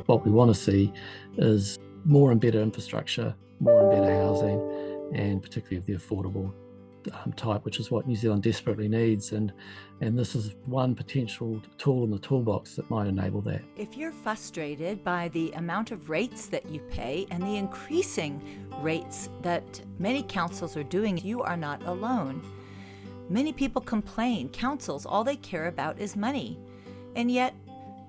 what we want to see is more and better infrastructure, more and better housing, and particularly of the affordable type, which is what New Zealand desperately needs. And this is one potential tool in the toolbox that might enable that. If you're frustrated by the amount of rates that you pay and the increasing rates that many councils are doing, you are not alone. Many people complain. Councils, all they care about is money. And yet,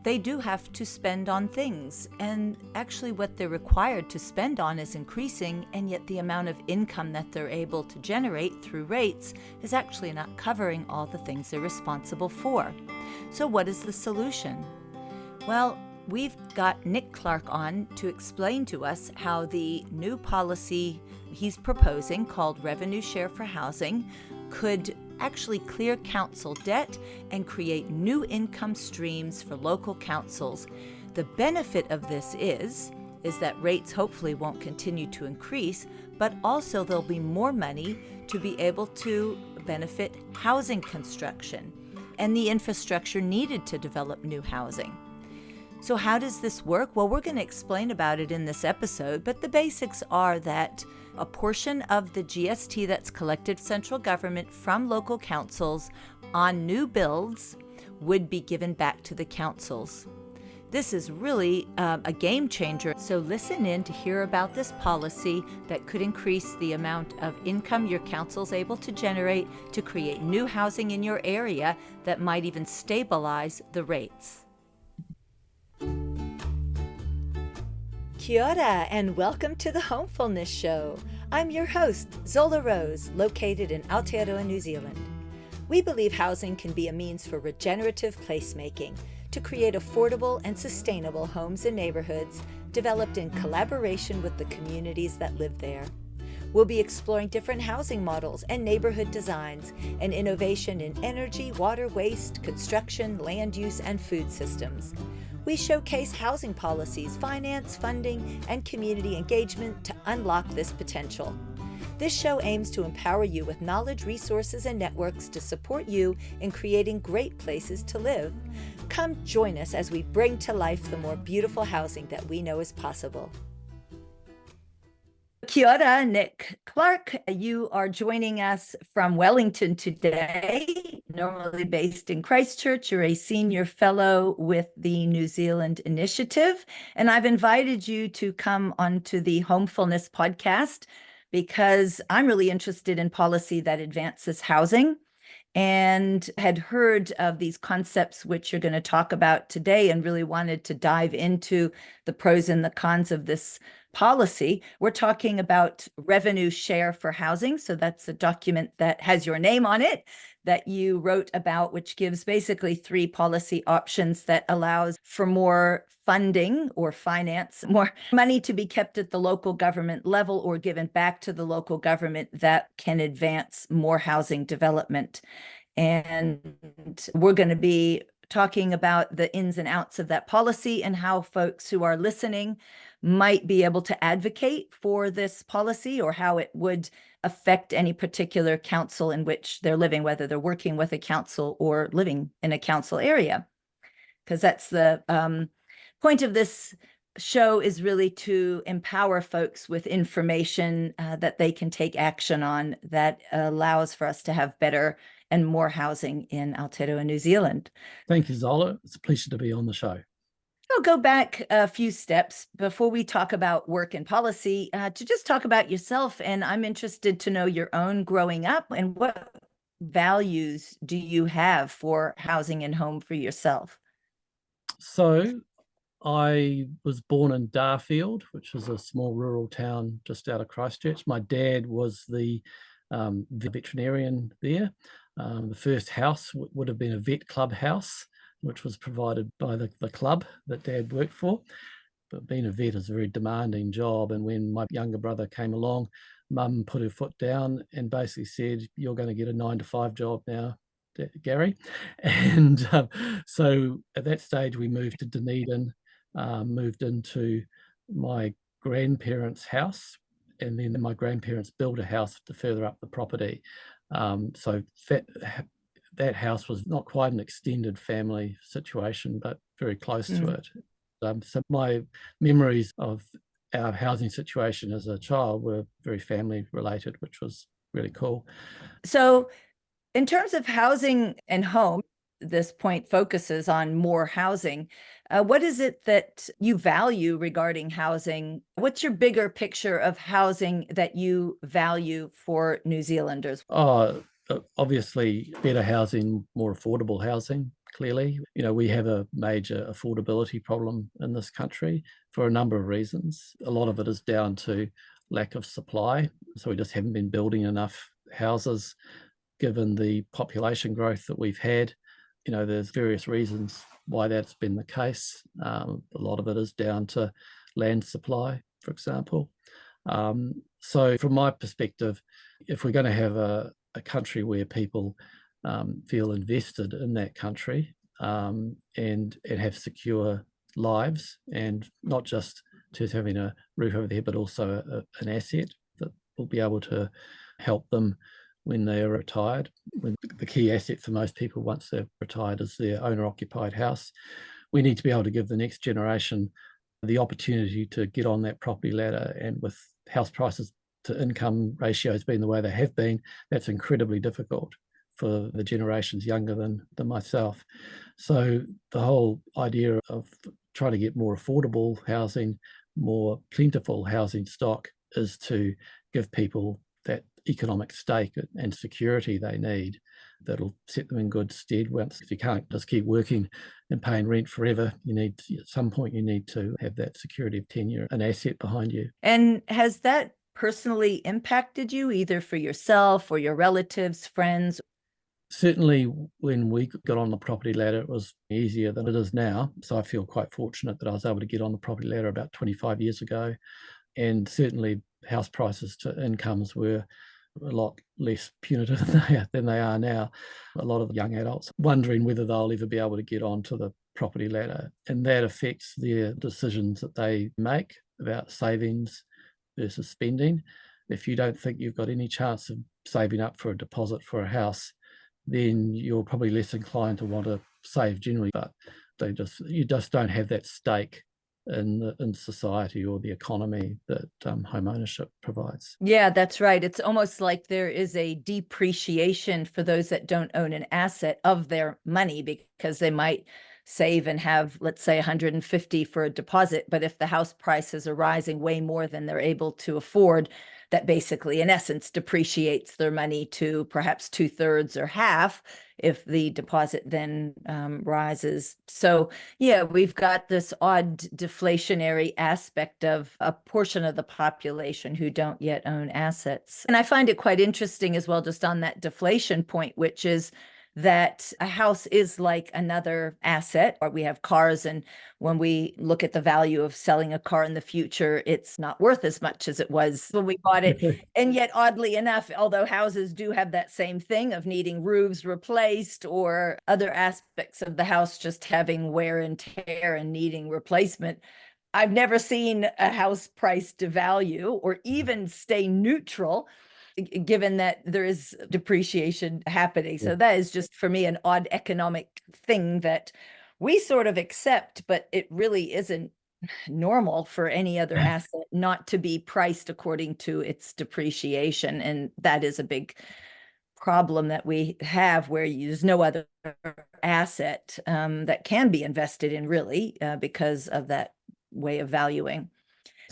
they do have to spend on things, and actually what they're required to spend on is increasing, and yet the amount of income that they're able to generate through rates is actually not covering all the things they're responsible for. So what is the solution? Well, we've got Nick Clark on to explain to us how the new policy he's proposing, called Revenue Share for Housing, could actually clear council debt and create new income streams for local councils. The benefit of this is that rates hopefully won't continue to increase, but also there'll be more money to be able to benefit housing construction and the infrastructure needed to develop new housing. So how does this work? Well, we're going to explain about it in this episode, but the basics are that a portion of the GST that's collected central government from local councils on new builds would be given back to the councils. This is really a game changer. So listen in to hear about this policy that could increase the amount of income your council is able to generate to create new housing in your area that might even stabilize the rates. Kia ora, and welcome to the Homefulness Show. I'm your host, Zola Rose, located in Aotearoa, New Zealand. We believe housing can be a means for regenerative placemaking to create affordable and sustainable homes and neighborhoods developed in collaboration with the communities that live there. We'll be exploring different housing models and neighborhood designs and innovation in energy, water, waste, construction, land use, and food systems. We showcase housing policies, finance, funding, and community engagement to unlock this potential. This show aims to empower you with knowledge, resources, and networks to support you in creating great places to live. Come join us as we bring to life the more beautiful housing that we know is possible. Kia ora, Nick Clark. You are joining us from Wellington today, normally based in Christchurch. You're a senior fellow with the New Zealand Initiative, and I've invited you to come onto the Homefulness podcast because I'm really interested in policy that advances housing and had heard of these concepts which you're going to talk about today and really wanted to dive into the pros and the cons of this policy. We're talking about revenue share for housing. So that's a document that has your name on it that you wrote about, which gives basically three policy options that allows for more funding or finance, more money to be kept at the local government level or given back to the local government that can advance more housing development. And we're going to be talking about the ins and outs of that policy and how folks who are listening might be able to advocate for this policy or how it would affect any particular council in which they're living, whether they're working with a council or living in a council area. Because that's the point of this show, is really to empower folks with information that they can take action on that allows for us to have better and more housing in Aotearoa, New Zealand. Thank you, Zola. It's a pleasure to be on the show. I'll go back a few steps before we talk about work and policy to just talk about yourself. And I'm interested to know your own growing up and what values do you have for housing and home for yourself? So I was born in Darfield, which is a small rural town just out of Christchurch. My dad was the veterinarian there. The first house would have been a vet club house, which was provided by the club that Dad worked for. But being a vet is a very demanding job. And when my younger brother came along, Mum put her foot down and basically said, "You're going to get a 9-to-5 job now, Gary." And so at that stage, we moved to Dunedin, moved into my grandparents' house. And then my grandparents built a house to further up the property. So that house was not quite an extended family situation, but very close to it. So my memories of our housing situation as a child were very family related, which was really cool. So, in terms of housing and home, this point focuses on more housing. What is it that you value regarding housing? What's your bigger picture of housing that you value for New Zealanders? Obviously, better housing, more affordable housing. Clearly, we have a major affordability problem in this country for a number of reasons. A lot of it is down to lack of supply. So we just haven't been building enough houses given the population growth that we've had. There's various reasons why that's been the case. A lot of it is down to land supply, for example. So from my perspective, if we're going to have a country where people feel invested in that country and have secure lives, and not just having a roof over their head, but also an asset that will be able to help them when they are retired. When the key asset for most people once they're retired is their owner-occupied house. We need to be able to give the next generation the opportunity to get on that property ladder. And with house prices to income ratios being the way they have been, that's incredibly difficult for the generations younger than myself. So the whole idea of trying to get more affordable housing, more plentiful housing stock, is to give people that economic stake and security they need that'll set them in good stead. Once you can't just keep working and paying rent forever, at some point you need to have that security of tenure, an asset behind you. And has that personally impacted you, either for yourself or your relatives, friends? Certainly when we got on the property ladder, it was easier than it is now. So I feel quite fortunate that I was able to get on the property ladder about 25 years ago. And certainly house prices to incomes were a lot less punitive than they are now. A lot of young adults wondering whether they'll ever be able to get onto the property ladder, and that affects their decisions that they make about savings versus spending. If you don't think you've got any chance of saving up for a deposit for a house, then you're probably less inclined to want to save generally. But you just don't have that stake in society or the economy that home ownership provides. Yeah, that's right. It's almost like there is a depreciation for those that don't own an asset of their money, because they might save and have, let's say, 150 for a deposit. But if the house prices are rising way more than they're able to afford, that basically, in essence, depreciates their money to perhaps 2/3 or half if the deposit then rises. So, yeah, we've got this odd deflationary aspect of a portion of the population who don't yet own assets. And I find it quite interesting as well, just on that deflation point, which is that a house is like another asset. Or we have cars, and when we look at the value of selling a car in the future, it's not worth as much as it was when we bought it. And yet, oddly enough, although houses do have that same thing of needing roofs replaced or other aspects of the house just having wear and tear and needing replacement, I've never seen a house price devalue or even stay neutral, given that there is depreciation happening. So that is just, for me, an odd economic thing that we sort of accept, but it really isn't normal for any other asset not to be priced according to its depreciation. And that is a big problem that we have, where there's no other asset that can be invested in, really, because of that way of valuing.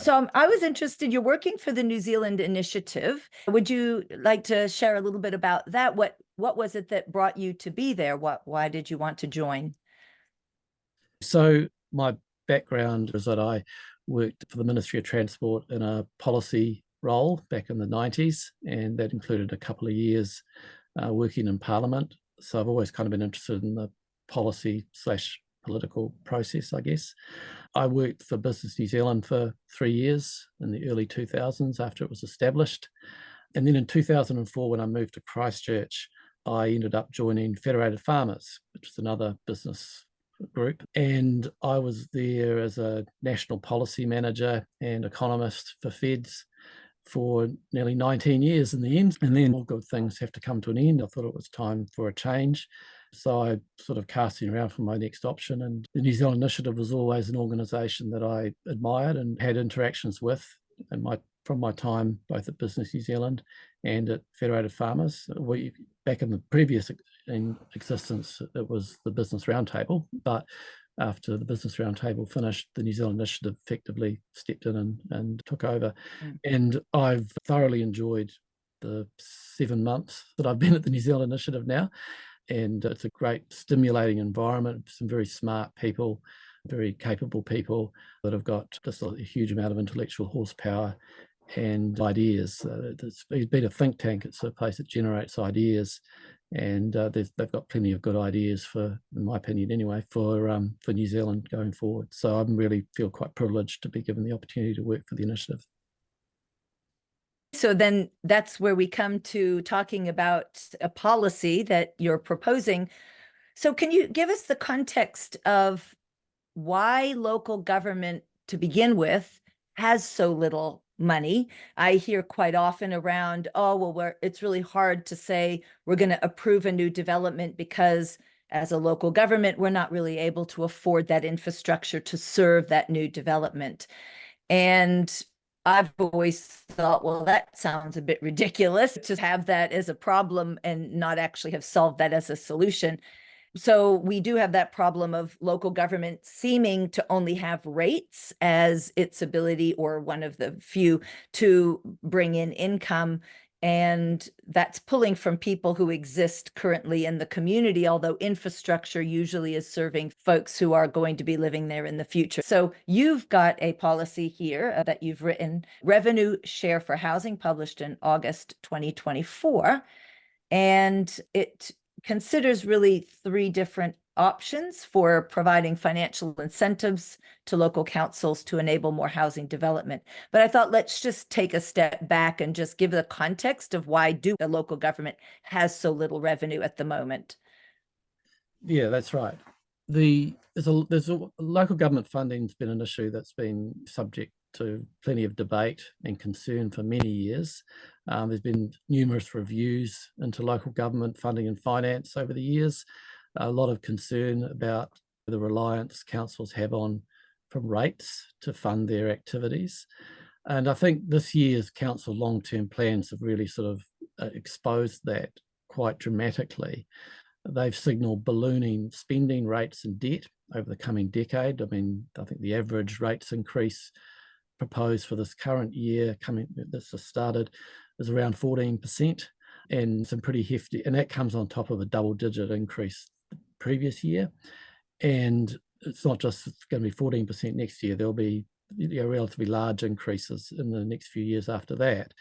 So I was interested, you're working for the New Zealand Initiative. Would you like to share a little bit about that? What was it that brought you to be there? Why did you want to join? So my background is that I worked for the Ministry of Transport in a policy role back in the 90s, and that included a couple of years working in Parliament. So I've always kind of been interested in the policy/political process, I guess. I worked for Business New Zealand for 3 years in the early 2000s after it was established. And then in 2004, when I moved to Christchurch, I ended up joining Federated Farmers, which is another business group. And I was there as a national policy manager and economist for Feds for nearly 19 years in the end. And then all good things have to come to an end. I thought it was time for a change. So I sort of casting around for my next option. And the New Zealand Initiative was always an organisation that I admired and had interactions with and from my time both at Business New Zealand and at Federated Farmers. Back in the previous existence, it was the Business Roundtable, but after the Business Roundtable finished, the New Zealand Initiative effectively stepped in and took over. And I've thoroughly enjoyed the 7 months that I've been at the New Zealand Initiative now. And it's a great stimulating environment, some very smart people, very capable people that have got just a huge amount of intellectual horsepower and ideas. It's been a think tank. It's a place that generates ideas, and they've got plenty of good ideas for, in my opinion anyway, for New Zealand going forward. So I really feel quite privileged to be given the opportunity to work for the initiative. So then that's where we come to talking about a policy that you're proposing. So can you give us the context of why local government to begin with has so little money? I hear quite often around, oh, well, it's really hard to say we're going to approve a new development because as a local government, we're not really able to afford that infrastructure to serve that new development. And I've always thought, well, that sounds a bit ridiculous to have that as a problem and not actually have solved that as a solution. So we do have that problem of local government seeming to only have rates as its ability, or one of the few, to bring in income. And that's pulling from people who exist currently in the community, although infrastructure usually is serving folks who are going to be living there in the future. So you've got a policy here that you've written, Revenue Share for Housing, published in August 2024. And it considers really 3 different options for providing financial incentives to local councils to enable more housing development. But I thought, let's just take a step back and just give the context of why the local government has so little revenue at the moment. Yeah, that's right. There's a local government funding's been an issue that's been subject to plenty of debate and concern for many years. There's been numerous reviews into local government funding and finance over the years. A lot of concern about the reliance councils have on from rates to fund their activities. And I think this year's council long-term plans have really sort of exposed that quite dramatically. They've signalled ballooning spending rates and debt over the coming decade. I mean, I think the average rates increase proposed for this current year that's just started is around 14%, and some pretty hefty, and that comes on top of a double-digit increase the previous year. And it's not just going to be 14% next year. There'll be relatively large increases in the next few years after that.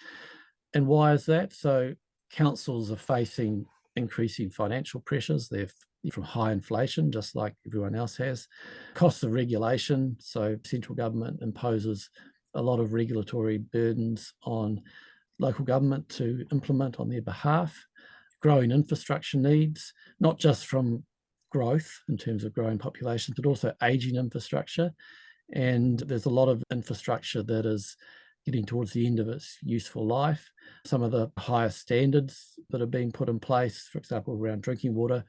And why is that? So councils are facing increasing financial pressures. They're from high inflation, just like everyone else has. Costs of regulation. So central government imposes a lot of regulatory burdens on local government to implement on their behalf. Growing infrastructure needs, not just from growth in terms of growing populations, but also aging infrastructure. And there's a lot of infrastructure that is getting towards the end of its useful life. Some of the higher standards that are being put in place, for example, around drinking water,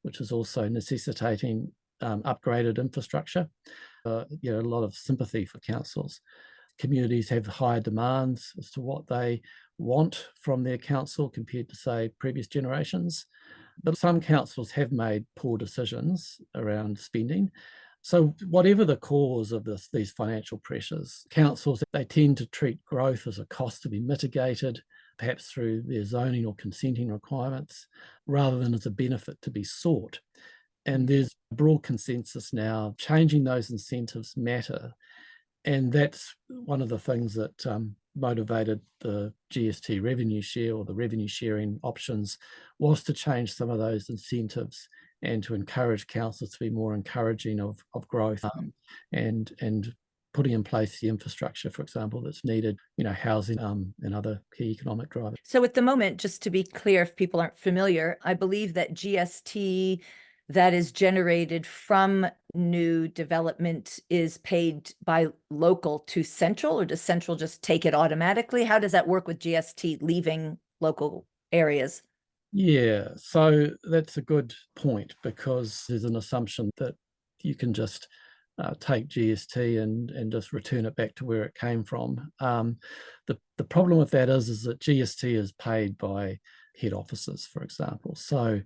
which is also necessitating upgraded infrastructure. A lot of sympathy for councils. Communities have higher demands as to what they want from their council compared to, say, previous generations. But some councils have made poor decisions around spending. So whatever the cause of these financial pressures, councils, they tend to treat growth as a cost to be mitigated, perhaps through their zoning or consenting requirements, rather than as a benefit to be sought. And there's broad consensus now, changing those incentives matter. And that's one of the things that motivated the GST revenue share, or the revenue sharing options, was to change some of those incentives and to encourage councils to be more encouraging of growth and putting in place the infrastructure, for example, that's needed, housing and other key economic drivers. So at the moment, just to be clear, if people aren't familiar, I believe that GST that is generated from new development is paid by local to central, or does central just take it automatically? How does that work with GST leaving local areas? Yeah, so that's a good point because there's an assumption that you can just take GST and just return it back to where it came from. The problem with that is that GST is paid by head offices, for example. So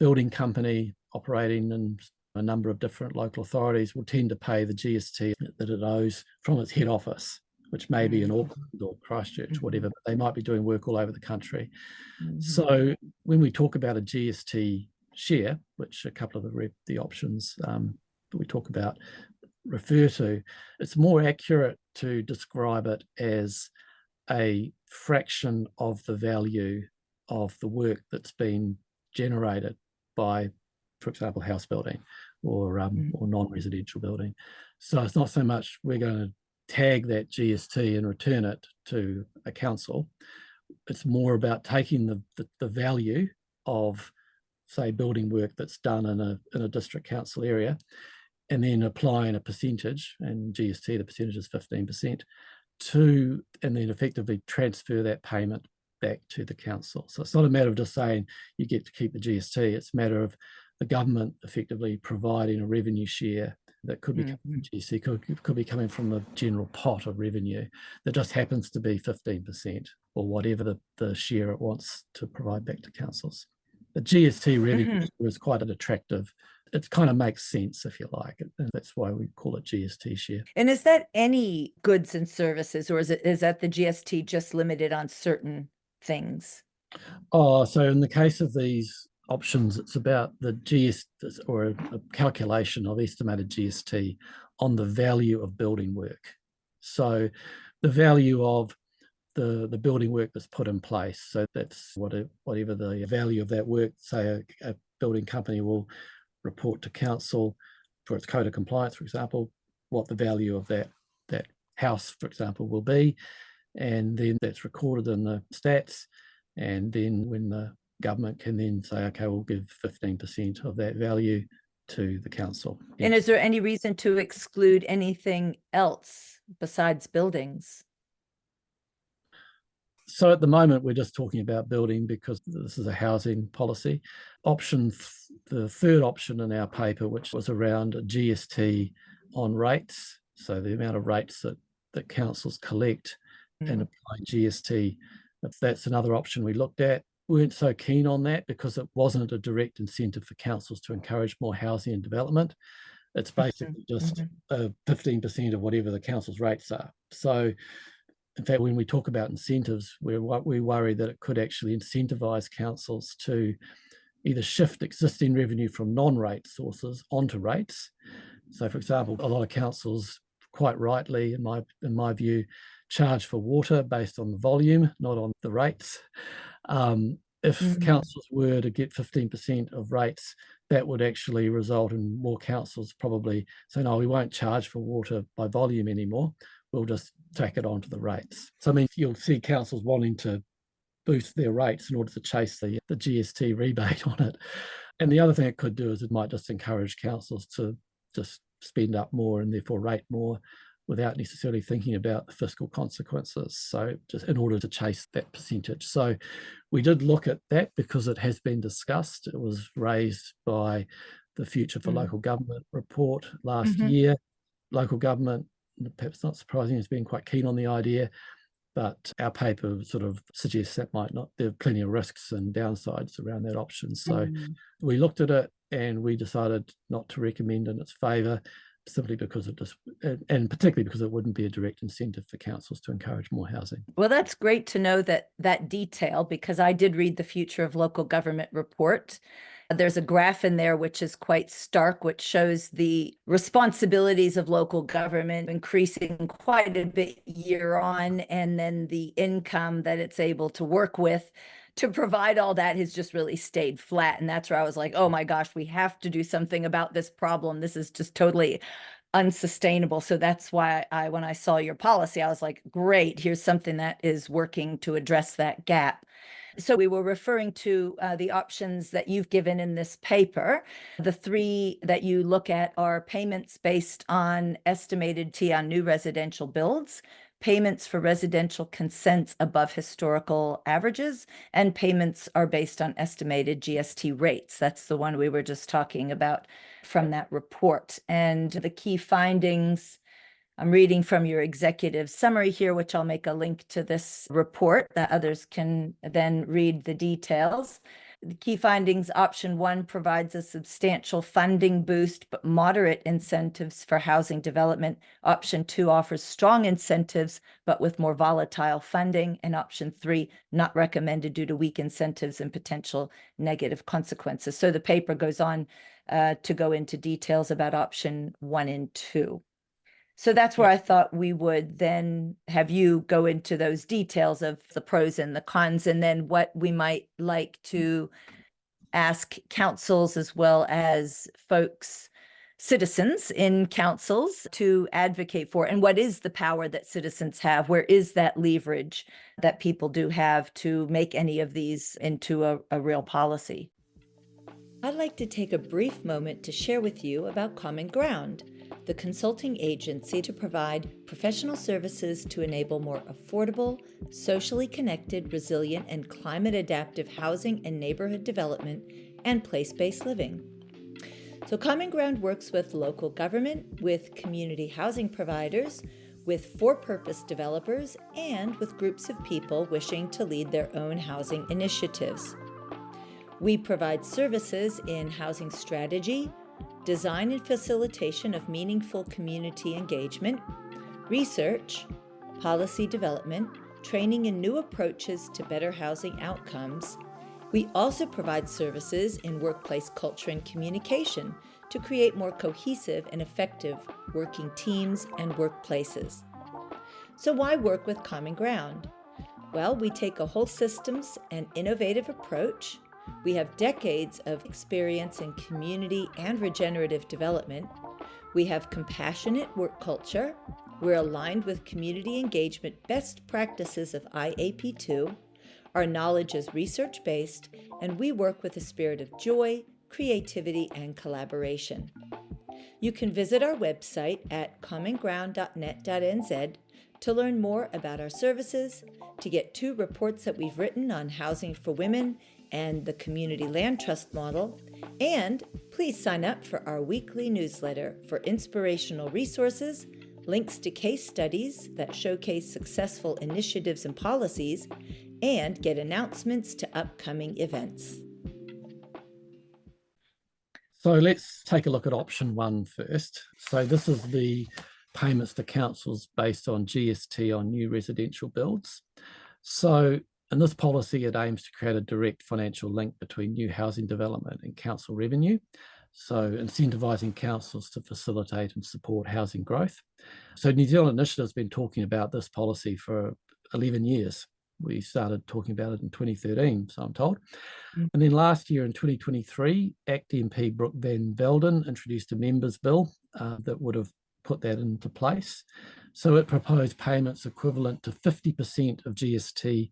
building company operating in a number of different local authorities will tend to pay the GST that it owes from its head office, which may be in Auckland or Christchurch, whatever, but they might be doing work all over the country. So when we talk about a GST share, which a couple of the options that we talk about refer to, it's more accurate to describe it as a fraction of the value of the work that's been generated by, for example, house building or non-residential building. So it's not so much we're going to tag that GST and return it to a council. It's more about taking the value of, say, building work that's done in a district council area and then applying a percentage, and GST, the percentage is 15%, and then effectively transfer that payment back to the council. So it's not a matter of just saying you get to keep the GST, it's a matter of the government effectively providing a revenue share that could be GST, could be coming from the general pot of revenue that just happens to be 15% or whatever the share it wants to provide back to councils. The GST revenue is quite an attractive, it kind of makes sense, if you like, and that's why we call it GST share. And is that any goods and services, or is that the GST just limited on certain things? Oh, so in the case of these options, it's about the GST or a calculation of estimated GST on the value of building work. So the value of the building work that's put in place. So that's whatever the value of that work, say a building company will report to council for its code of compliance, for example, what the value of that house, for example, will be. And then that's recorded in the stats. And then when the government can then say, okay, we'll give 15% of that value to the council. And is there any reason to exclude anything else besides buildings? So at the moment, we're just talking about building because this is a housing policy. The third option in our paper, which was around a GST on rates, so the amount of rates that councils collect and apply GST, that's another option we looked at. We weren't so keen on that because it wasn't a direct incentive for councils to encourage more housing and development. It's basically just 15% of whatever the council's rates are. So in fact, when we talk about incentives, we worry that it could actually incentivize councils to either shift existing revenue from non-rate sources onto rates. So, for example, a lot of councils, quite rightly, in my view, charge for water based on the volume, not on the rates. If councils were to get 15% of rates, that would actually result in more councils probably saying, no, we won't charge for water by volume anymore. We'll just tack it onto the rates. So, I mean, you'll see councils wanting to boost their rates in order to chase the GST rebate on it. And the other thing it could do is it might just encourage councils to just spend up more and therefore rate more without necessarily thinking about the fiscal consequences. So just in order to chase that percentage. So we did look at that because it has been discussed. It was raised by the Future for Local Government report last year. Local government, perhaps not surprising, has been quite keen on the idea, but our paper sort of suggests that might not, there are plenty of risks and downsides around that option. So we looked at it and we decided not to recommend in its favour, simply because it just, and particularly because it wouldn't be a direct incentive for councils to encourage more housing. Well, that's great to know that detail, because I did read the Future of Local Government report. There's a graph in there which is quite stark, which shows the responsibilities of local government increasing quite a bit year on, and then the income that it's able to work with to provide all that has just really stayed flat. And that's where I was like, oh my gosh, we have to do something about this problem. This is just totally unsustainable. So that's why when I saw your policy, I was like, great, here's something that is working to address that gap. So we were referring to the options that you've given in this paper. The three that you look at are payments based on estimated T on new residential builds, payments for residential consents above historical averages, and payments are based on estimated GST rates. That's the one we were just talking about from that report. And the key findings, I'm reading from your executive summary here, which I'll make a link to this report that others can then read the details. The key findings: option 1 provides a substantial funding boost, but moderate incentives for housing development. Option 2 offers strong incentives, but with more volatile funding. And option 3, not recommended due to weak incentives and potential negative consequences. So the paper goes on to go into details about option 1 and 2. So that's where I thought we would then have you go into those details of the pros and the cons, and then what we might like to ask councils as well as folks, citizens in councils, to advocate for, and what is the power that citizens have? Where is that leverage that people do have to make any of these into a real policy? I'd like to take a brief moment to share with you about Common Ground, the consulting agency to provide professional services to enable more affordable, socially connected, resilient, and climate-adaptive housing and neighborhood development and place-based living. So Common Ground works with local government, with community housing providers, with for-purpose developers, and with groups of people wishing to lead their own housing initiatives. We provide services in housing strategy, design and facilitation of meaningful community engagement, research, policy development, training in new approaches to better housing outcomes. We also provide services in workplace culture and communication to create more cohesive and effective working teams and workplaces. So why work with Common Ground? Well, we take a whole systems and innovative approach. We have decades of experience in community and regenerative development. We have compassionate work culture. We're aligned with community engagement best practices of IAP2. Our knowledge is research-based, and we work with a spirit of joy, creativity, and collaboration. You can visit our website at commonground.net.nz to learn more about our services, to get 2 reports that we've written on housing for women and the Community Land Trust model, and please sign up for our weekly newsletter for inspirational resources, links to case studies that showcase successful initiatives and policies, and get announcements to upcoming events. So let's take a look at option 1 first. So this is the payments to councils based on GST on new residential builds. So in this policy, it aims to create a direct financial link between new housing development and council revenue, so incentivising councils to facilitate and support housing growth. So New Zealand Initiative has been talking about this policy for 11 years. We started talking about it in 2013, so I'm told. And then last year in 2023, ACT MP Brooke Van Velden introduced a members bill that would have put that into place. So it proposed payments equivalent to 50% of GST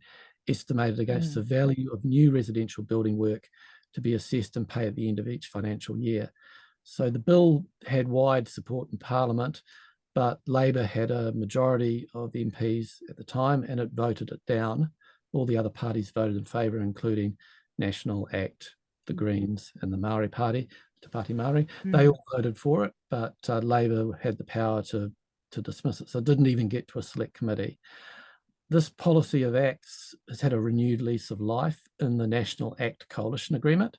estimated against the value of new residential building work to be assessed and paid at the end of each financial year. So the bill had wide support in Parliament, but Labor had a majority of MPs at the time and it voted it down. All the other parties voted in favour, including National, ACT, the Greens and the Maori Party, Te Pāti Māori. They all voted for it, but Labor had the power to dismiss it. So it didn't even get to a select committee. This policy of ACT's has had a renewed lease of life in the National ACT Coalition Agreement,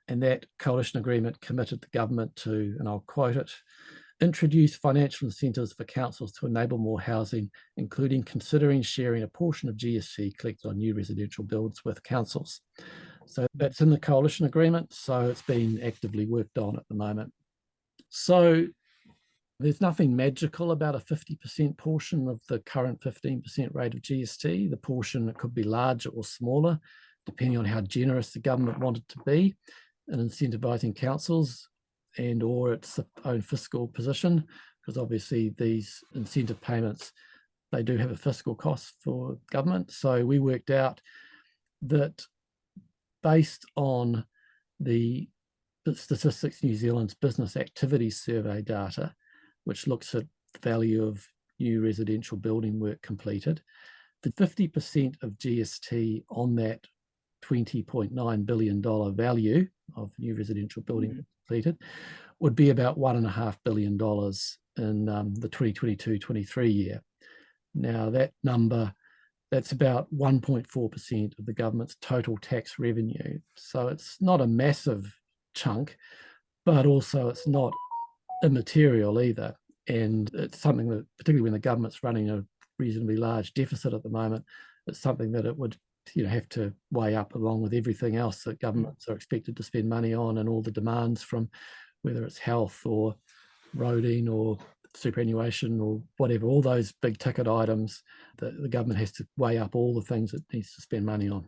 and that coalition agreement committed the government to, and I'll quote it, introduce financial incentives for councils to enable more housing, including considering sharing a portion of GST collected on new residential builds with councils. So that's in the coalition agreement, so it's being actively worked on at the moment. So there's nothing magical about a 50% portion of the current 15% rate of GST. The portion could be larger or smaller, depending on how generous the government wanted to be in incentivising councils and or its own fiscal position, because obviously these incentive payments, they do have a fiscal cost for government. So we worked out that based on the Statistics New Zealand's Business Activity Survey data, which looks at the value of new residential building work completed, the 50% of GST on that $20.9 billion value of new residential building completed would be about $1.5 billion in the 2022-23 year. Now that number, that's about 1.4% of the government's total tax revenue. So it's not a massive chunk, but also it's not immaterial either. And it's something that, particularly when the government's running a reasonably large deficit at the moment, it's something that it would have to weigh up along with everything else that governments are expected to spend money on, and all the demands from whether it's health or roading or superannuation or whatever, all those big ticket items that the government has to weigh up all the things it needs to spend money on.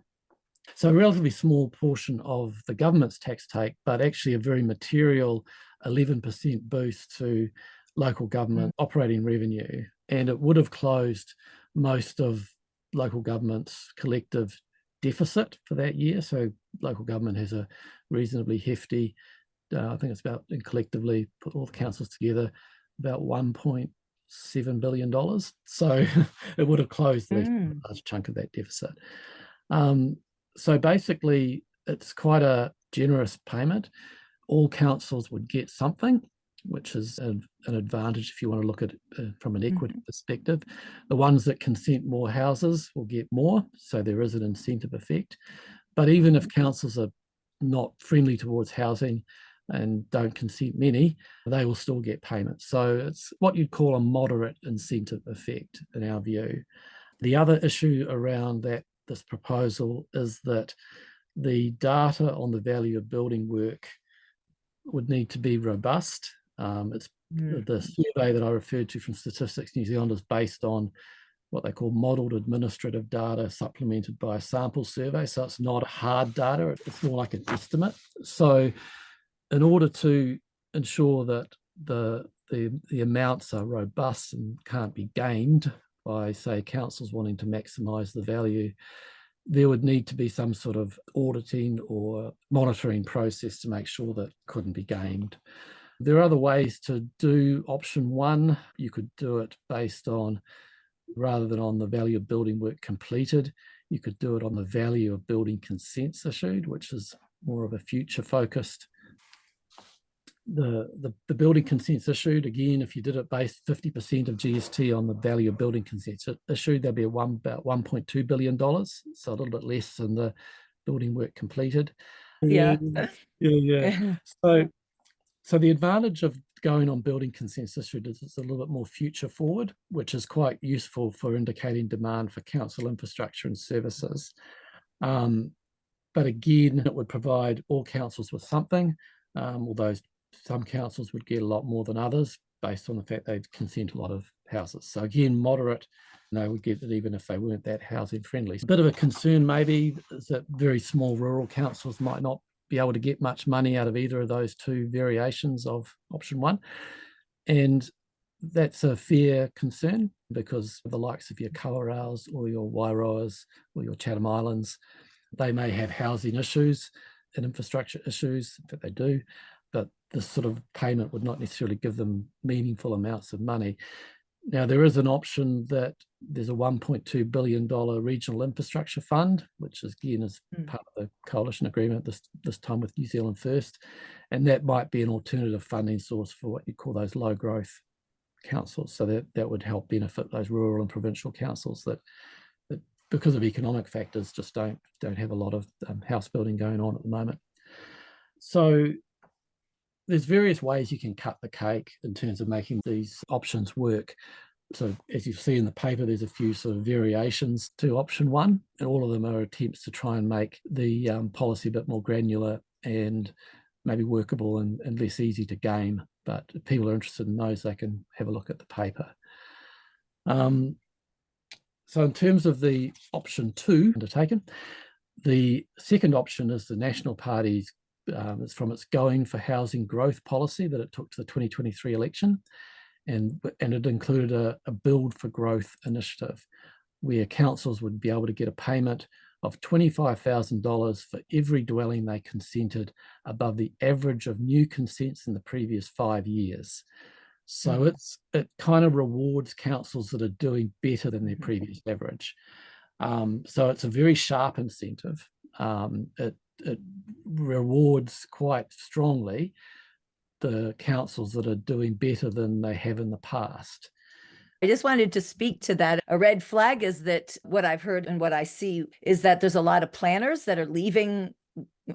So a relatively small portion of the government's tax take, but actually a very material 11% boost to local government operating revenue. And it would have closed most of local government's collective deficit for that year. So local government has a reasonably hefty, I think it's about, and collectively put all the councils together, about $1.7 billion. So it would have closed at least a large chunk of that deficit. So basically, it's quite a generous payment. All councils would get something, which is an advantage if you want to look at it from an equity perspective. The ones that consent more houses will get more, so there is an incentive effect. But even if councils are not friendly towards housing and don't consent many, they will still get payments. So it's what you'd call a moderate incentive effect in our view. The other issue around this proposal is that the data on the value of building work would need to be robust. The survey that I referred to from Statistics New Zealand is based on what they call modelled administrative data supplemented by a sample survey. So it's not hard data, it's more like an estimate. So in order to ensure that the amounts are robust and can't be gamed by, say, councils wanting to maximise the value, there would need to be some sort of auditing or monitoring process to make sure that it couldn't be gamed. There are other ways to do option one. You could do it based on, rather than on the value of building work completed, you could do it on the value of building consents issued, which is more of a future focused. The building consents issued, again, if you did it based 50% of GST on the value of building consents issued, there'd be about $1.2 billion, so a little bit less than the building work completed. Yeah. So the advantage of going on building consents issued is it's a little bit more future forward, which is quite useful for indicating demand for council infrastructure and services. But again, it would provide all councils with something, although some councils would get a lot more than others based on the fact they consent a lot of houses. So again, moderate, they would get it even if they weren't that housing friendly. A bit of a concern maybe is that very small rural councils might not be able to get much money out of either of those two variations of option one. And that's a fair concern because the likes of your Kawarau's or your Wairoas or your Chatham Islands, they may have housing issues and infrastructure issues, that they do, but this sort of payment would not necessarily give them meaningful amounts of money. Now, there is an option that there's a $1.2 billion regional infrastructure fund, which again is part of the coalition agreement this time with New Zealand First, and that might be an alternative funding source for what you call those low growth councils. So that would help benefit those rural and provincial councils that because of economic factors just don't have a lot of house building going on at the moment. So there's various ways you can cut the cake in terms of making these options work. So as you see in the paper, there's a few sort of variations to option one, and all of them are attempts to try and make the policy a bit more granular and maybe workable and less easy to game. But if people are interested in those, they can have a look at the paper. So in terms of the option two undertaken, the second option is the National Party's it's from its Going for Housing Growth policy that it took to the 2023 election. And it included a Build for Growth initiative where councils would be able to get a payment of $25,000 for every dwelling they consented above the average of new consents in the previous 5 years. So it kind of rewards councils that are doing better than their Mhm. previous average. So it's a very sharp incentive. It rewards quite strongly the councils that are doing better than they have in the past. I just wanted to speak to that. A red flag is that what I've heard and what I see is that there's a lot of planners that are leaving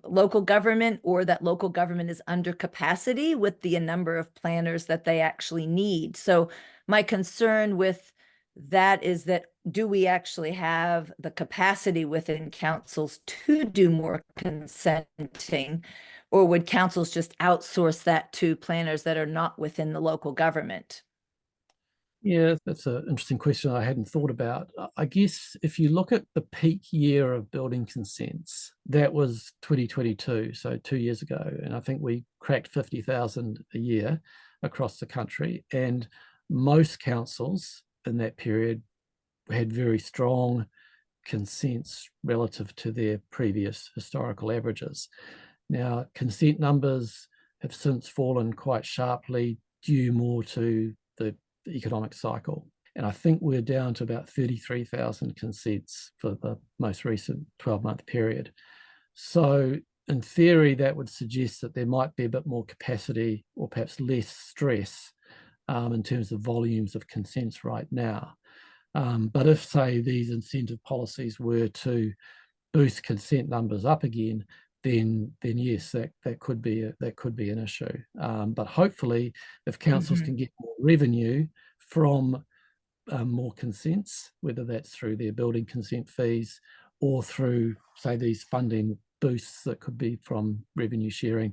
local government, or that local government is under capacity with the number of planners that they actually need. So my concern with that is that, do we actually have the capacity within councils to do more consenting, or would councils just outsource that to planners that are not within the local government? Yeah, that's an interesting question I hadn't thought about. I guess if you look at the peak year of building consents, that was 2022, so 2 years ago. And I think we cracked 50,000 a year across the country. And most councils in that period had very strong consents relative to their previous historical averages. Now, consent numbers have since fallen quite sharply, due more to the economic cycle. And I think we're down to about 33,000 consents for the most recent 12-month period. So, in theory, that would suggest that there might be a bit more capacity or perhaps less stress in terms of volumes of consents right now. But if, say, these incentive policies were to boost consent numbers up again, then yes, that could be an issue. But hopefully, if councils can get more revenue from more consents, whether that's through their building consent fees or through, say, these funding boosts that could be from revenue sharing,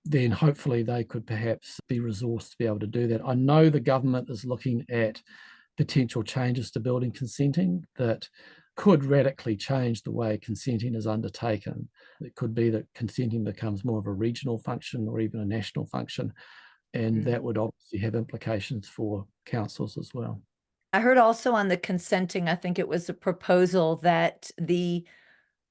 then hopefully they could perhaps be resourced to be able to do that. I know the government is looking at potential changes to building consenting that could radically change the way consenting is undertaken. It could be that consenting becomes more of a regional function or even a national function, and that would obviously have implications for councils as well. I heard also on the consenting, I think it was a proposal that the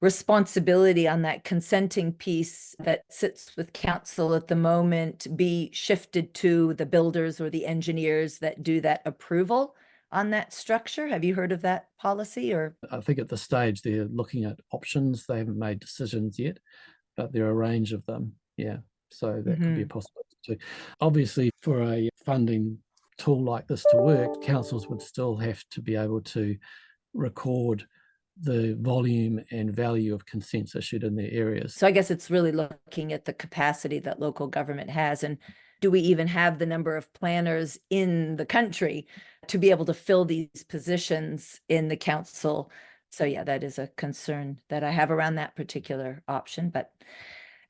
responsibility on that consenting piece that sits with council at the moment be shifted to the builders or the engineers that do that approval on that structure. Have you heard of that policy? Or I think at this stage they're looking at options. They haven't made decisions yet, but there are a range of them. Yeah. So that could be a possibility too. Obviously, for a funding tool like this to work, councils would still have to be able to record the volume and value of consents issued in their areas. So I guess it's really looking at the capacity that local government has, and do we even have the number of planners in the country to be able to fill these positions in the council? So yeah, that is a concern that I have around that particular option, but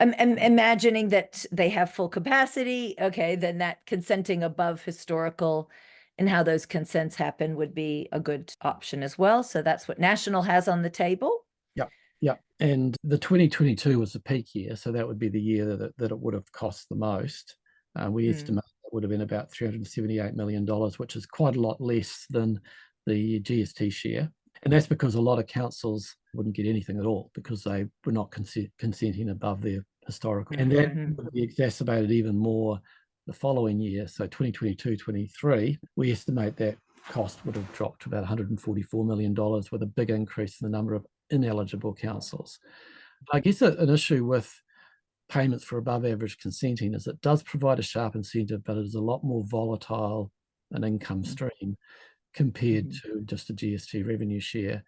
I'm imagining that they have full capacity. Okay, then that consenting above historical and how those consents happen would be a good option as well. So that's what National has on the table. Yep. Yep. And the 2022 was the peak year. So that would be the year that it would have cost the most. We estimate it would have been about $378 million, which is quite a lot less than the GST share. And that's because a lot of councils wouldn't get anything at all because they were not consenting above their historical. And that would be exacerbated even more the following year. So 2022-23, we estimate that cost would have dropped to about $144 million, with a big increase in the number of ineligible councils. I guess an issue with payments for above average consenting is it does provide a sharp incentive, but it is a lot more volatile an income stream compared to just a GST revenue share.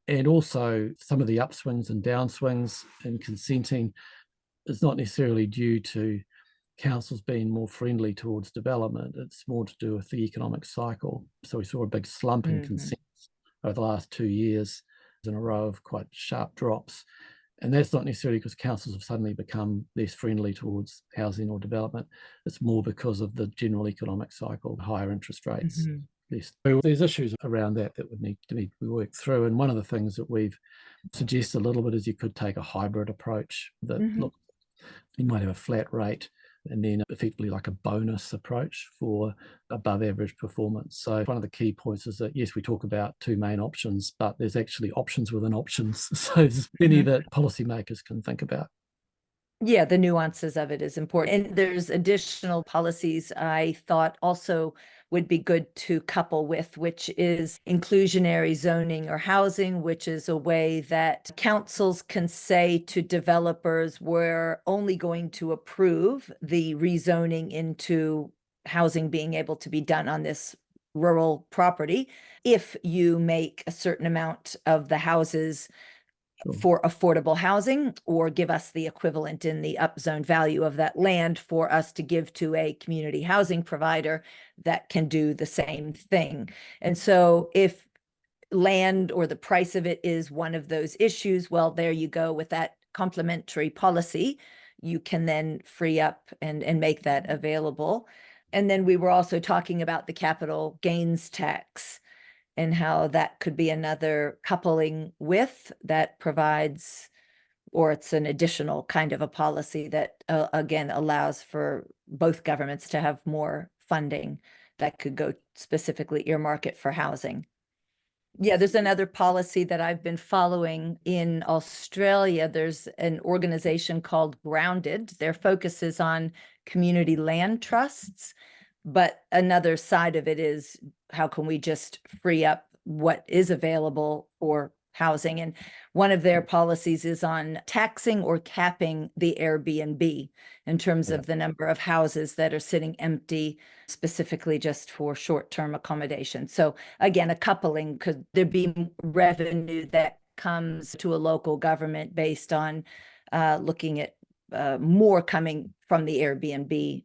And also some of the upswings and downswings in consenting is not necessarily due to councils being more friendly towards development. It's more to do with the economic cycle. So we saw a big slump in consents over the last 2 years in a row of quite sharp drops. And that's not necessarily because councils have suddenly become less friendly towards housing or development. It's more because of the general economic cycle, higher interest rates. So there's issues around that would need to be worked through. And one of the things that we've suggested a little bit is you could take a hybrid approach that look, you might have a flat rate and then effectively like a bonus approach for above average performance. So one of the key points is that, yes, we talk about two main options, but there's actually options within options. So there's plenty that policymakers can think about. Yeah, the nuances of it is important. And there's additional policies I thought also would be good to couple with, which is inclusionary zoning or housing, which is a way that councils can say to developers, we're only going to approve the rezoning into housing being able to be done on this rural property if you make a certain amount of the houses Sure. for affordable housing, or give us the equivalent in the upzone value of that land for us to give to a community housing provider that can do the same thing. And so if land or the price of it is one of those issues, well, there you go with that complementary policy. You can then free up and make that available. And then we were also talking about the capital gains tax and how that could be another coupling with that provides, or it's an additional kind of a policy that again allows for both governments to have more funding that could go specifically earmark it for housing. Yeah, there's another policy that I've been following in Australia. There's an organization called Grounded. Their focus is on community land trusts, but another side of it is how can we just free up what is available for housing? And one of their policies is on taxing or capping the Airbnb in terms of the number of houses that are sitting empty, specifically just for short-term accommodation. So again, a coupling, could there be revenue that comes to a local government based on looking at more coming from the Airbnb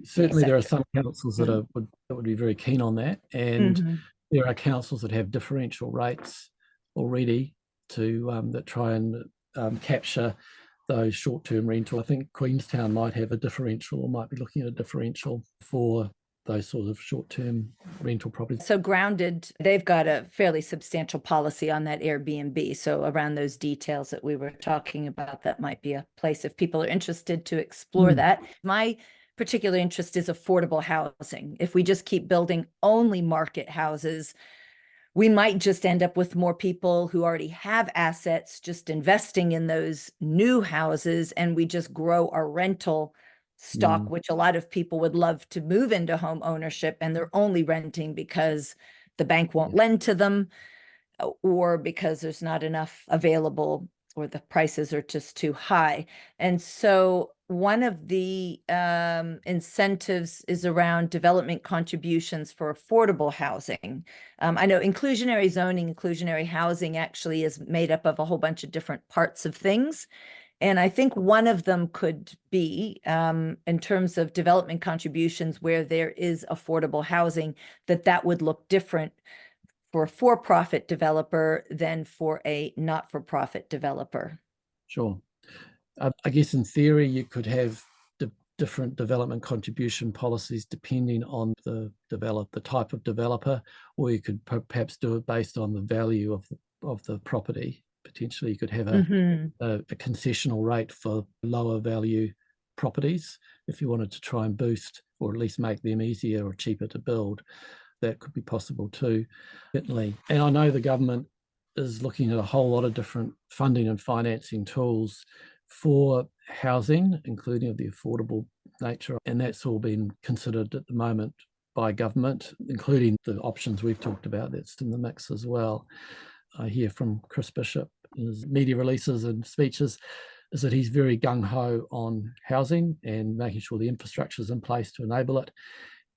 Certainly, there are sector? some councils that would be very keen on that, and there are councils that have differential rates already that try and capture those short-term rental. I think Queenstown might have a differential, or might be looking at a differential for those sort of short-term rental properties. So Grounded, they've got a fairly substantial policy on that Airbnb. So around those details that we were talking about, that might be a place if people are interested to explore that. My particular interest is affordable housing. If we just keep building only market houses, we might just end up with more people who already have assets just investing in those new houses, and we just grow our rental stock, which a lot of people would love to move into home ownership, and they're only renting because the bank won't lend to them, or because there's not enough available, or the prices are just too high. And so one of the incentives is around development contributions for affordable housing. I know inclusionary zoning, inclusionary housing actually is made up of a whole bunch of different parts of things. And I think one of them could be, in terms of development contributions where there is affordable housing, that would look different for a for-profit developer than for a not-for-profit developer. Sure. I guess in theory, you could have different development contribution policies depending on the type of developer, or you could perhaps do it based on the value of the property. Potentially, you could have a concessional rate for lower value properties if you wanted to try and boost, or at least make them easier or cheaper to build. That could be possible too, certainly. And I know the government is looking at a whole lot of different funding and financing tools for housing, including of the affordable nature. And that's all been considered at the moment by government, including the options we've talked about. That's in the mix as well. I hear from Chris Bishop in his media releases and speeches is that he's very gung-ho on housing and making sure the infrastructure is in place to enable it.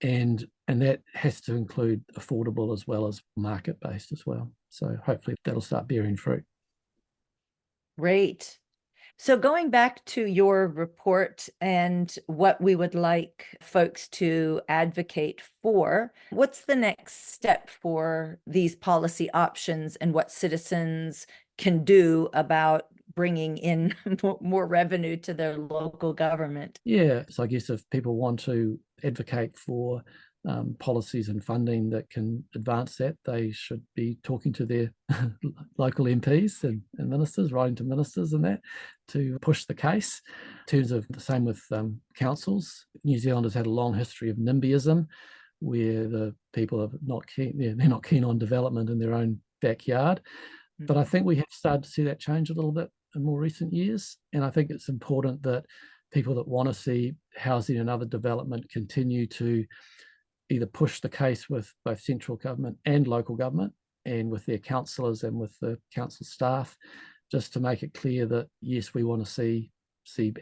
And that has to include affordable as well as market-based as well. So hopefully that'll start bearing fruit. Great. So going back to your report and what we would like folks to advocate for, what's the next step for these policy options and what citizens can do about bringing in more revenue to their local government? Yeah, so I guess if people want to advocate for policies and funding that can advance that, they should be talking to their local MPs and ministers, writing to ministers and that, to push the case. In terms of the same with councils, New Zealand has had a long history of NIMBYism, where the people are not keen, they're not keen on development in their own backyard. But I think we have started to see that change a little bit in more recent years. And I think it's important that people that want to see housing and other development continue to either push the case with both central government and local government and with their councillors and with the council staff, just to make it clear that, yes, we want to see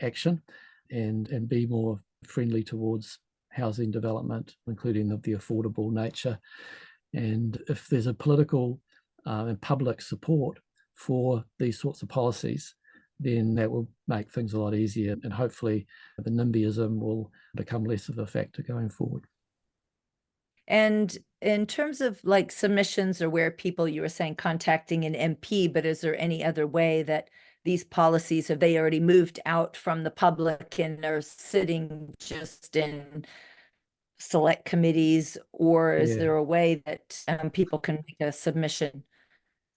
action and be more friendly towards housing development, including of the affordable nature. And if there's a political and public support for these sorts of policies, then that will make things a lot easier. And hopefully the NIMBYism will become less of a factor going forward. And in terms of like submissions or where people, you were saying contacting an MP, but is there any other way that these policies, have they already moved out from the public and are sitting just in select committees, or is there a way that people can make a submission?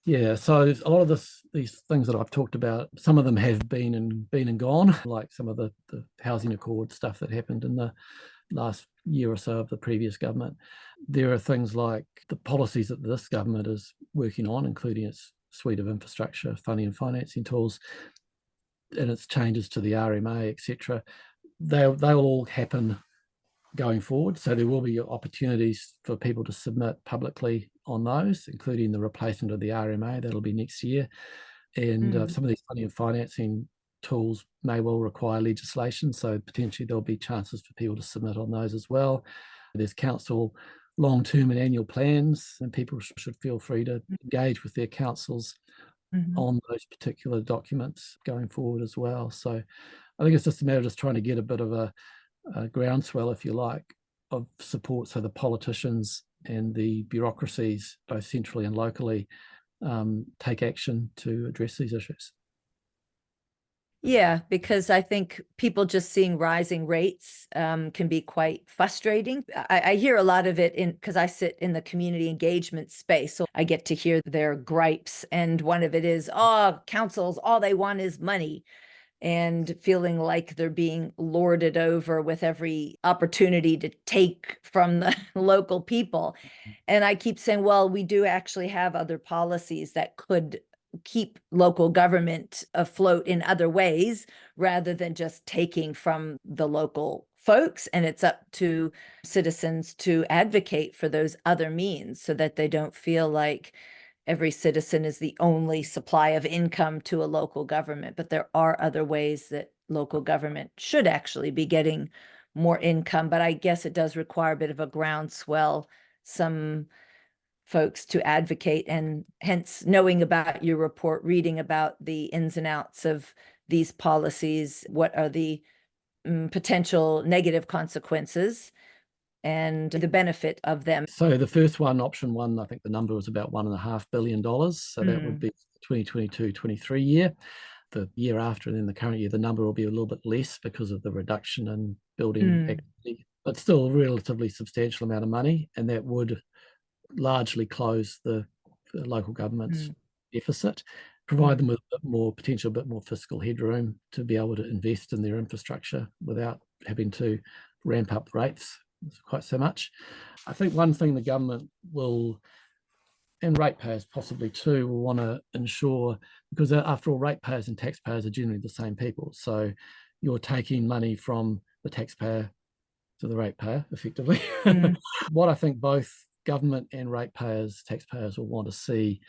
Yeah, so a lot of these things that I've talked about, some of them have been and gone, like some of the housing accord stuff that happened in the last year or so of the previous government. There are things like the policies that this government is working on, including its suite of infrastructure, funding and financing tools, and its changes to the RMA, etc. They'll all happen going forward. So there will be opportunities for people to submit publicly on those, including the replacement of the RMA. That'll be next year. And some of these funding and financing tools may well require legislation. So potentially there'll be chances for people to submit on those as well. There's council long-term and annual plans, and people should feel free to engage with their councils on those particular documents going forward as well. So I think it's just a matter of just trying to get a bit of a groundswell, if you like, of support so the politicians and the bureaucracies, both centrally and locally, take action to address these issues. Yeah, because I think people just seeing rising rates can be quite frustrating. I hear a lot of it because I sit in the community engagement space, so I get to hear their gripes. And one of it is, oh, councils, all they want is money, and feeling like they're being lorded over with every opportunity to take from the local people. And I keep saying, well, we do actually have other policies that could keep local government afloat in other ways rather than just taking from the local folks. And it's up to citizens to advocate for those other means so that they don't feel like every citizen is the only supply of income to a local government. But there are other ways that local government should actually be getting more income. But I guess it does require a bit of a groundswell, some folks to advocate, and hence knowing about your report, reading about the ins and outs of these policies, what are the potential negative consequences and the benefit of them. So the first one, option one, I think the number was about $1.5 billion. So that would be 2022-23 year. The year after, and then the current year, the number will be a little bit less because of the reduction in building activity, but still a relatively substantial amount of money. And that would largely close the local government's deficit, provide them with a bit more potential, a bit more fiscal headroom to be able to invest in their infrastructure without having to ramp up rates quite so much. I think one thing the government will, and ratepayers possibly too, will want to ensure, because after all, ratepayers and taxpayers are generally the same people. So you're taking money from the taxpayer to the ratepayer, effectively. What I think both government and ratepayers, taxpayers will want to see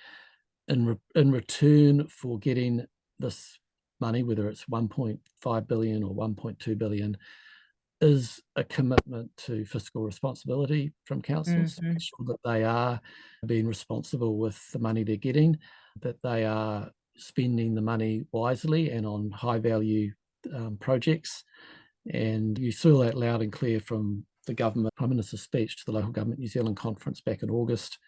in return for getting this money, whether it's 1.5 billion or 1.2 billion, is a commitment to fiscal responsibility from councils, to make sure that they are being responsible with the money they're getting, that they are spending the money wisely and on high value projects. And you saw that loud and clear from the government Prime Minister's speech to the Local Government New Zealand conference back in August,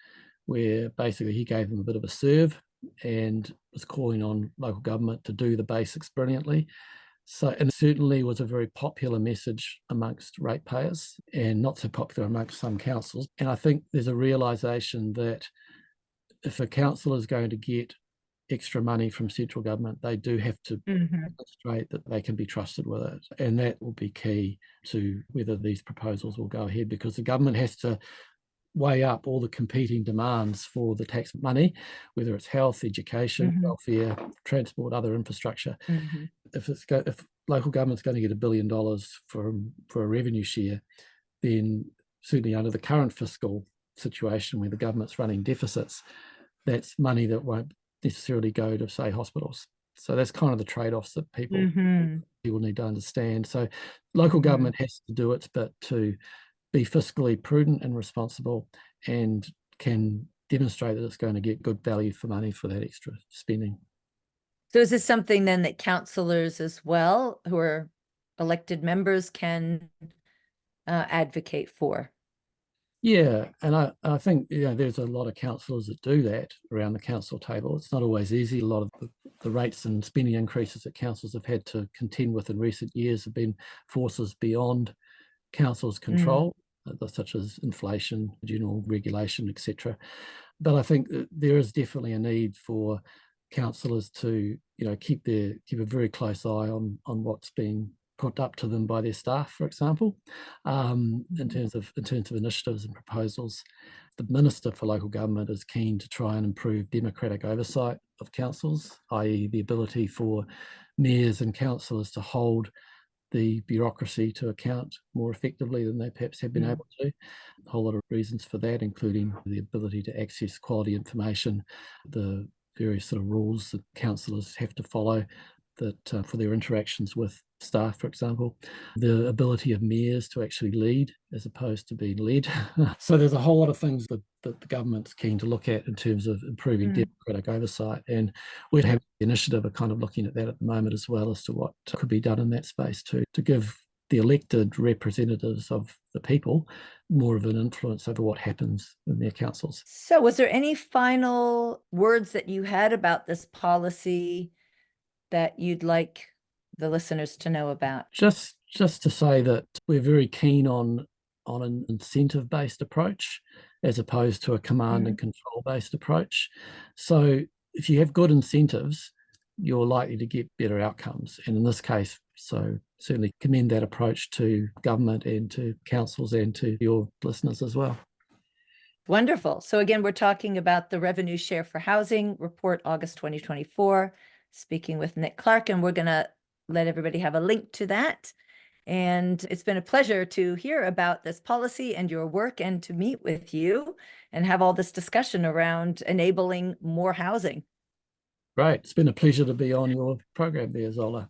where basically he gave them a bit of a serve and was calling on local government to do the basics brilliantly. So, and certainly was a very popular message amongst ratepayers and not so popular amongst some councils. And I think there's a realisation that if a council is going to get extra money from central government, they do have to demonstrate that they can be trusted with it. And that will be key to whether these proposals will go ahead, because the government has to weigh up all the competing demands for the tax money, whether it's health, education, Mm-hmm. welfare, transport, other infrastructure. Mm-hmm. If local government's going to get $1 billion for a revenue share, then certainly under the current fiscal situation where the government's running deficits, that's money that won't necessarily go to, say, hospitals. So that's kind of the trade-offs that people Mm-hmm. need to understand. So local Mm-hmm. government has to do its bit to be fiscally prudent and responsible, and can demonstrate that it's going to get good value for money for that extra spending. So is this something then that councillors as well, who are elected members, can advocate for? Yeah, and I think there's a lot of councillors that do that around the council table. It's not always easy. A lot of the rates and spending increases that councils have had to contend with in recent years have been forces beyond council's control, such as inflation, general regulation, etc. But I think that there is definitely a need for councillors to keep a very close eye on what's being put up to them by their staff, for example, in terms of initiatives and proposals. The Minister for Local Government is keen to try and improve democratic oversight of councils, i.e. the ability for mayors and councillors to hold the bureaucracy to account more effectively than they perhaps have been able to. A whole lot of reasons for that, including the ability to access quality information, the various sort of rules that councillors have to follow that for their interactions with staff, for example, the ability of mayors to actually lead as opposed to being led. So there's a whole lot of things that the government's keen to look at in terms of improving democratic oversight. And we'd have the initiative of kind of looking at that at the moment as well, as to what could be done in that space too, to give the elected representatives of the people more of an influence over what happens in their councils. So was there any final words that you had about this policy that you'd like the listeners to know about? Just to say that we're very keen on an incentive-based approach as opposed to a command and control-based approach. So if you have good incentives, you're likely to get better outcomes. And in this case, so certainly commend that approach to government and to councils and to your listeners as well. Wonderful. So again, we're talking about the Revenue Share for Housing Report, August 2024, speaking with Nick Clark, and we're going to let everybody have a link to that. And it's been a pleasure to hear about this policy and your work, and to meet with you and have all this discussion around enabling more housing. Great. It's been a pleasure to be on your program there, Zola.